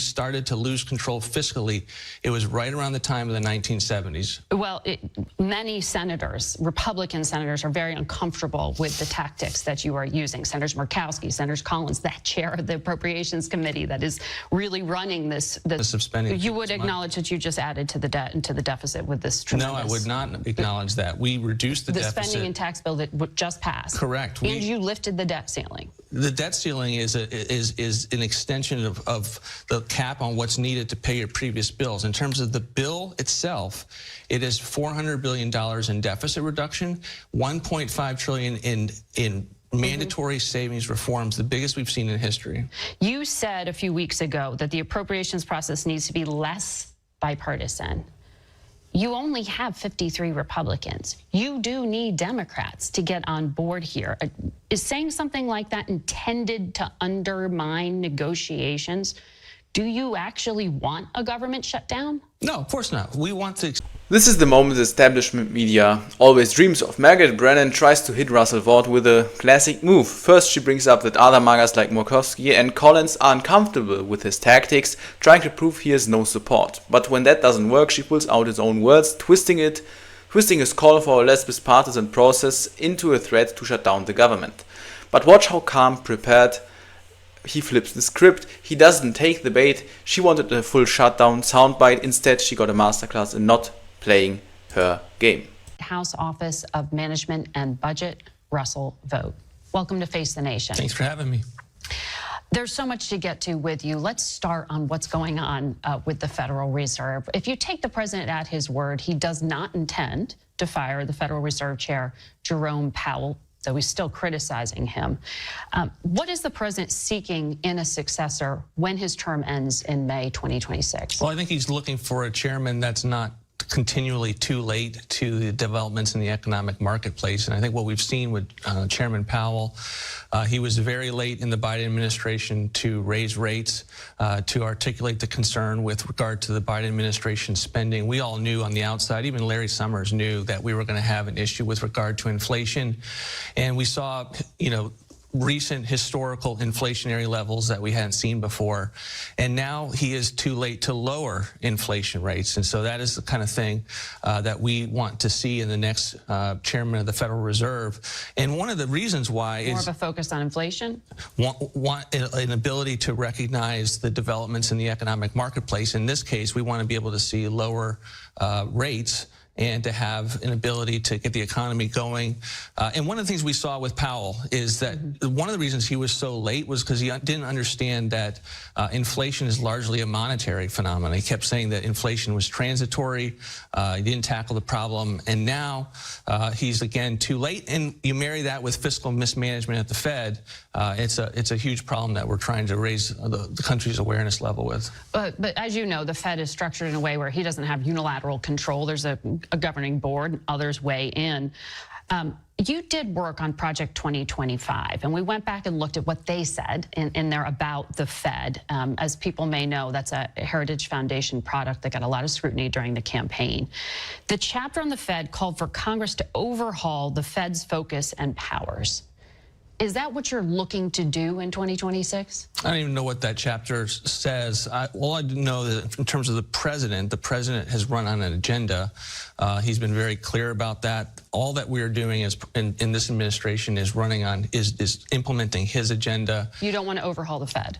started to lose control fiscally, it was right around the time of the 1970s. Well, many senators, Republican senators, are very uncomfortable with the tactics that you are using. Senators Murkowski, Senators Collins, that chair of the Appropriations Committee that is really running this of spending. You would acknowledge that you just added to the debt and to the deficit with this tremendous... No, I would not acknowledge that. We reduced the deficit. The spending and tax bill that just passed. Correct. And you lifted the debt ceiling. The debt ceiling is an extension of the cap on what's needed to pay your previous bills. In terms of the bill itself, it is $400 billion in deficit reduction, $1.5 trillion in mandatory savings reforms, the biggest we've seen in history. You said a few weeks ago that the appropriations process needs to be less bipartisan. You only have 53 Republicans. You do need Democrats to get on board here. Is saying something like that intended to undermine negotiations? Do you actually want a government shutdown? No, of course not. We want to... This is the moment the establishment media always dreams of. Margaret Brennan tries to hit Russell Vought with a classic move. First, she brings up that other MAGAs like Murkowski and Collins are uncomfortable with his tactics, trying to prove he has no support. But when that doesn't work, she pulls out his own words, twisting his call for a less bipartisan process into a threat to shut down the government. But watch how calm, prepared he flips the script. He doesn't take the bait. She wanted a full shutdown soundbite. Instead, she got a masterclass in not playing her game. House Office of Management and Budget, Russell Vought. Welcome to Face the Nation. Thanks for having me. There's so much to get to with you. Let's start on what's going on with the Federal Reserve. If you take the president at his word, he does not intend to fire the Federal Reserve Chair, Jerome Powell, though he's still criticizing him. What is the president seeking in a successor when his term ends in May 2026? Well, I think he's looking for a chairman that's not continually too late to the developments in the economic marketplace. And I think what we've seen with Chairman Powell, he was very late in the Biden administration to raise rates, to articulate the concern with regard to the Biden administration spending. We all knew on the outside, even Larry Summers knew that we were going to have an issue with regard to inflation. And we saw, recent historical inflationary levels that we hadn't seen before. And now he is too late to lower inflation rates. And so that is the kind of thing that we want to see in the next chairman of the Federal Reserve. And one of the reasons why is... More of a focus on inflation? Want an ability to recognize the developments in the economic marketplace. In this case, we want to be able to see lower rates and to have an ability to get the economy going. And one of the things we saw with Powell is that one of the reasons he was so late was because he didn't understand that inflation is largely a monetary phenomenon. He kept saying that inflation was transitory. He didn't tackle the problem. And now he's, again, too late. And you marry that with fiscal mismanagement at the Fed, it's a huge problem that we're trying to raise the country's awareness level with. But as you know, the Fed is structured in a way where he doesn't have unilateral control. There's a governing board, others weigh in. You did work on Project 2025, and we went back and looked at what they said in their About the Fed. As people may know, that's a Heritage Foundation product that got a lot of scrutiny during the campaign. The chapter on the Fed called for Congress to overhaul the Fed's focus and powers. Is that what you're looking to do in 2026? I don't even know what that chapter says. All I know that in terms of the president has run on an agenda. He's been very clear about that. All that we are doing is in this administration is implementing his agenda. You don't want to overhaul the Fed?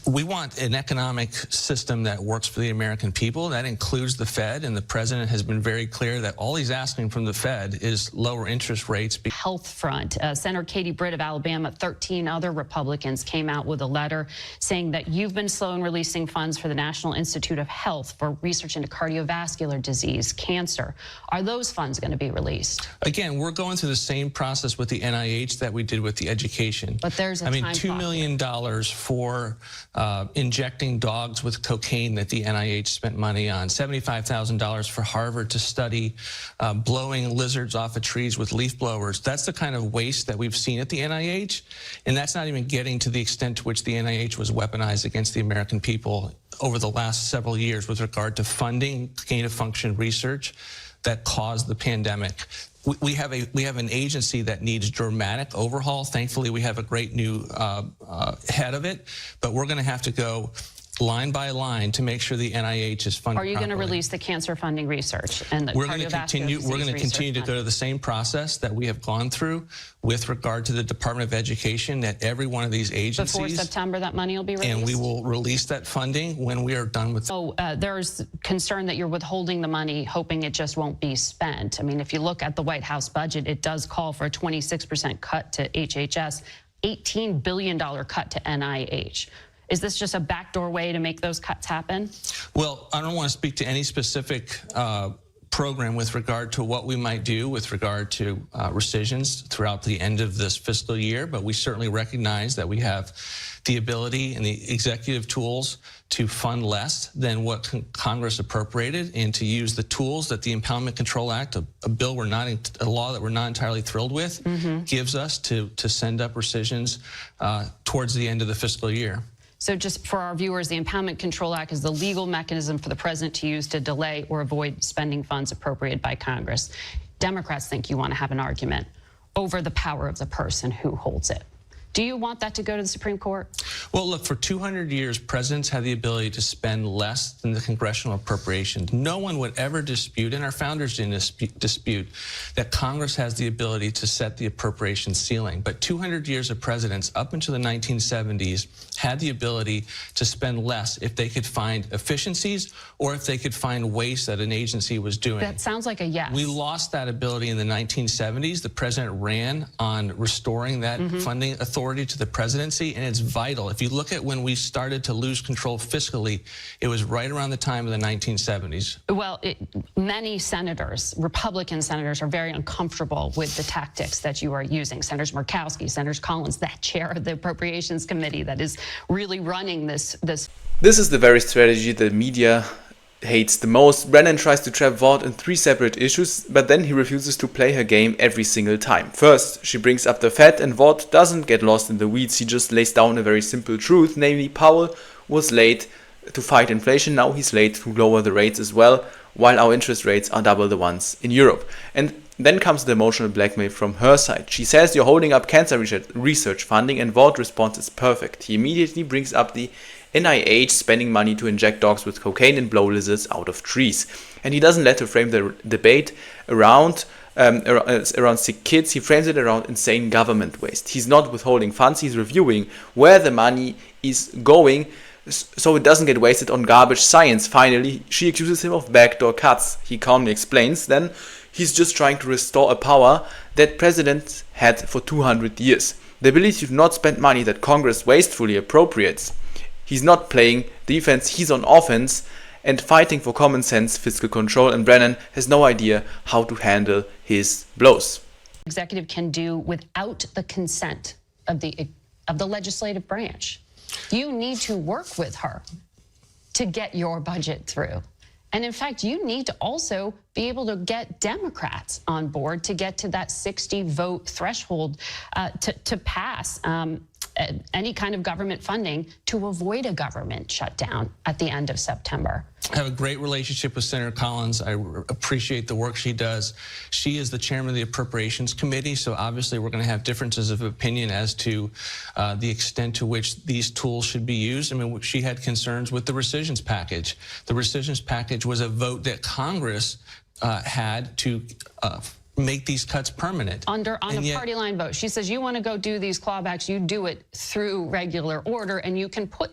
We want an economic system that works for the American people. That includes the Fed, and the president has been very clear that all he's asking from the Fed is lower interest rates. Health front. Senator Katie Britt of Alabama, 13 other Republicans came out with a letter saying that you've been slow in releasing funds for the National Institute of Health for research into cardiovascular disease, cancer. Are those funds going to be released? Again, we're going through the same process with the NIH that we did with the education. But there's a $2 million for injecting dogs with cocaine that the NIH spent money on, $75,000 for Harvard to study blowing lizards off of trees with leaf blowers. That's the kind of waste that we've seen at the NIH, and that's not even getting to the extent to which the NIH was weaponized against the American people over the last several years with regard to funding gain-of-function research that caused the pandemic. We have an agency that needs dramatic overhaul. Thankfully, we have a great new head of it, but we're going to have to go line by line to make sure the NIH is funded. Are you going to properly. release the cancer funding research and the We're going to cardiovascular continue. We're going to disease continue to research go to the same process that we have gone through with regard to the Department of Education at every one of these agencies. Before September, that money will be released? And we will release that funding when we are done with. So there's concern that you're withholding the money, hoping it just won't be spent. I mean, if you look at the White House budget, it does call for a 26% cut to HHS, $18 billion cut to NIH. Is this just a backdoor way to make those cuts happen? Well, I don't want to speak to any specific program with regard to what we might do with regard to rescissions throughout the end of this fiscal year, but we certainly recognize that we have the ability and the executive tools to fund less than what Congress appropriated and to use the tools that the Impoundment Control Act, a law that we're not entirely thrilled with, gives us to send up rescissions towards the end of the fiscal year. So just for our viewers, the Impoundment Control Act is the legal mechanism for the president to use to delay or avoid spending funds appropriated by Congress. Democrats think you want to have an argument over the power of the person who holds it. Do you want that to go to the Supreme Court? Well, look, for 200 years, presidents had the ability to spend less than the congressional appropriations. No one would ever dispute, and our founders didn't dispute, that Congress has the ability to set the appropriation ceiling. But 200 years of presidents, up until the 1970s, had the ability to spend less if they could find efficiencies or if they could find waste that an agency was doing. That sounds like a yes. We lost that ability in the 1970s. The president ran on restoring that funding authority to the presidency, and it's vital. If you look at when we started to lose control fiscally, it was right around the time of the 1970s. Well, many senators, Republican senators, are very uncomfortable with the tactics that you are using. Senators Murkowski, Senators Collins, that chair of the Appropriations Committee that is really running this. This is the very strategy the media hates the most. Brennan tries to trap Vought in 3 separate issues, but then he refuses to play her game every single time. First, she brings up the Fed, and Vought doesn't get lost in the weeds. He just lays down a very simple truth, namely Powell was late to fight inflation. Now he's late to lower the rates as well, while our interest rates are double the ones in Europe. And then comes the emotional blackmail from her side. She says you're holding up cancer research funding, and Vaught's response is perfect. He immediately brings up the NIH spending money to inject dogs with cocaine and blow lizards out of trees. And he doesn't let her frame the debate around sick kids. He frames it around insane government waste. He's not withholding funds. He's reviewing where the money is going so it doesn't get wasted on garbage science. Finally, she accuses him of backdoor cuts. He calmly explains then he's just trying to restore a power that presidents had for 200 years. The ability to not spend money that Congress wastefully appropriates. He's not playing defense, he's on offense and fighting for common sense fiscal control, and Brennan has no idea how to handle his blows. Executive can do without the consent of the legislative branch. You need to work with her to get your budget through. And in fact, you need to also be able to get Democrats on board to get to that 60-vote threshold to pass any kind of government funding to avoid a government shutdown at the end of September. I have a great relationship with Senator Collins. I appreciate the work she does. She is the chairman of the Appropriations Committee, so obviously we're going to have differences of opinion as to the extent to which these tools should be used. I mean, she had concerns with the rescissions package. The rescissions package was a vote that Congress had to make these cuts permanent. On a party line vote. She says, you want to go do these clawbacks, you do it through regular order, and you can put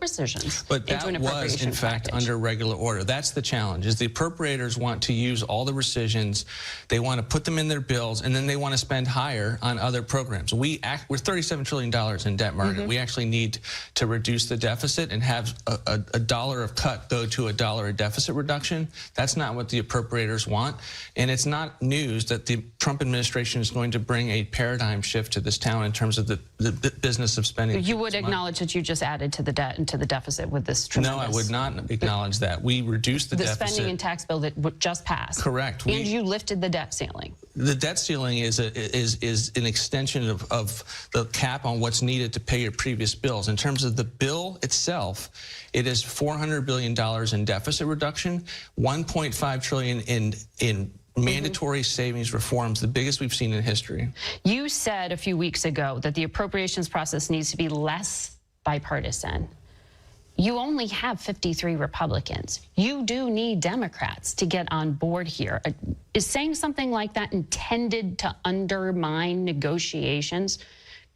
rescissions but that into an was, in fact, package. under regular order. That's the challenge, is the appropriators want to use all the rescissions, they want to put them in their bills, and then they want to spend higher on other programs. We're $37 trillion in debt market. We actually need to reduce the deficit and have a dollar of cut go to $1 of deficit reduction. That's not what the appropriators want, and it's not news that the Trump administration is going to bring a paradigm shift to this town in terms of the business of spending. You would acknowledge that you just added to the debt and to the deficit with this tremendous... No, I would not acknowledge that. We reduced the deficit. The spending and tax bill that just passed. Correct. And you lifted the debt ceiling. The debt ceiling is an extension of the cap on what's needed to pay your previous bills. In terms of the bill itself, it is $400 billion in deficit reduction, $1.5 trillion in mandatory savings reforms, the biggest we've seen in history. You said a few weeks ago that the appropriations process needs to be less bipartisan. you only have 53 Republicans. You do need Democrats to get on board here. Is saying something like that intended to undermine negotiations?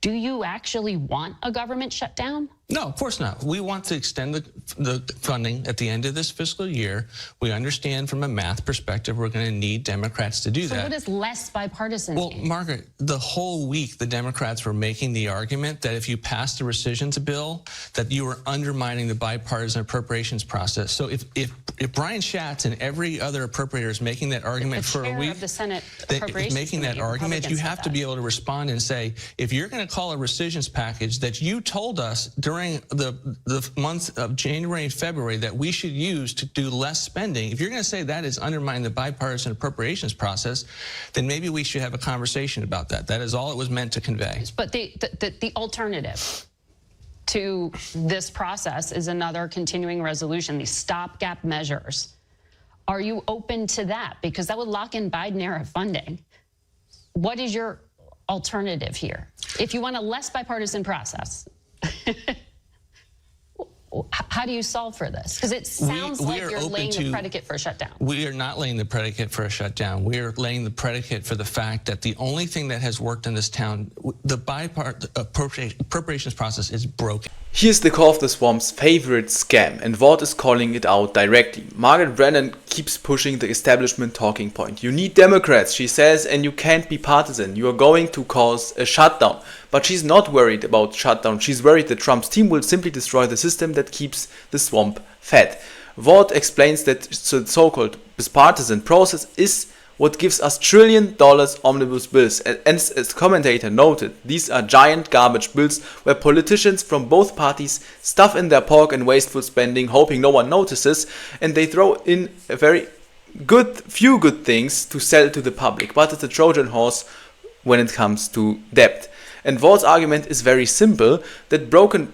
Do you actually want a government shutdown? No, of course not. We want to extend the funding at the end of this fiscal year. We understand from a math perspective we're going to need Democrats to do So that. what does less bipartisan Well, mean? Margaret, the whole week the Democrats were making the argument that if you passed the rescissions bill, that you were undermining the bipartisan appropriations process. So if Brian Schatz and every other appropriator is making that argument The for a chair week, of the Senate then Appropriations making that Committee, argument, you Republicans have said to that. be able to respond and say, if you're going to call a rescissions package that you told us during the months of January and February that we should use to do less spending, if you're going to say that is undermining the bipartisan appropriations process, then maybe we should have a conversation about that. That is all it was meant to convey. But the alternative to this process is another continuing resolution, these stopgap measures. Are you open to that? Because that would lock in Biden-era funding. What is your alternative here? If you want a less bipartisan process, how do you solve for this? Because it sounds like you're laying the predicate for a shutdown. We are not laying the predicate for a shutdown. We are laying the predicate for the fact that the only thing that has worked in this town, the appropriations process is broken. Here's the Call of the Swamp's favorite scam, and Vought is calling it out directly. Margaret Brennan keeps pushing the establishment talking point. You need Democrats, she says, and you can't be partisan. You are going to cause a shutdown. But she's not worried about shutdown. She's worried that Trump's team will simply destroy the system that keeps the swamp fed. Vought explains that the so-called bipartisan process is what gives us $1 trillion omnibus bills. And as the commentator noted, these are giant garbage bills where politicians from both parties stuff in their pork and wasteful spending, hoping no one notices, and they throw in a few good things to sell to the public. But it's a Trojan horse when it comes to debt. And Vaught's argument is very simple, that broken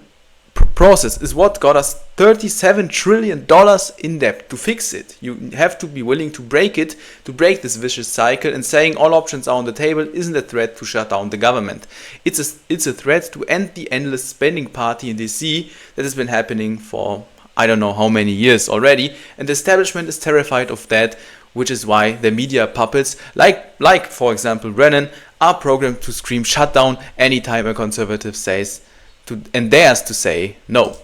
process is what got us $37 trillion in debt. To fix it, you have to be willing to break it, to break this vicious cycle, and saying all options are on the table isn't a threat to shut down the government. It's a threat to end the endless spending party in DC that has been happening for I don't know how many years already, and the establishment is terrified of that, which is why the media puppets, like for example Brennan, are programmed to scream shut down anytime a conservative says and dares to say no.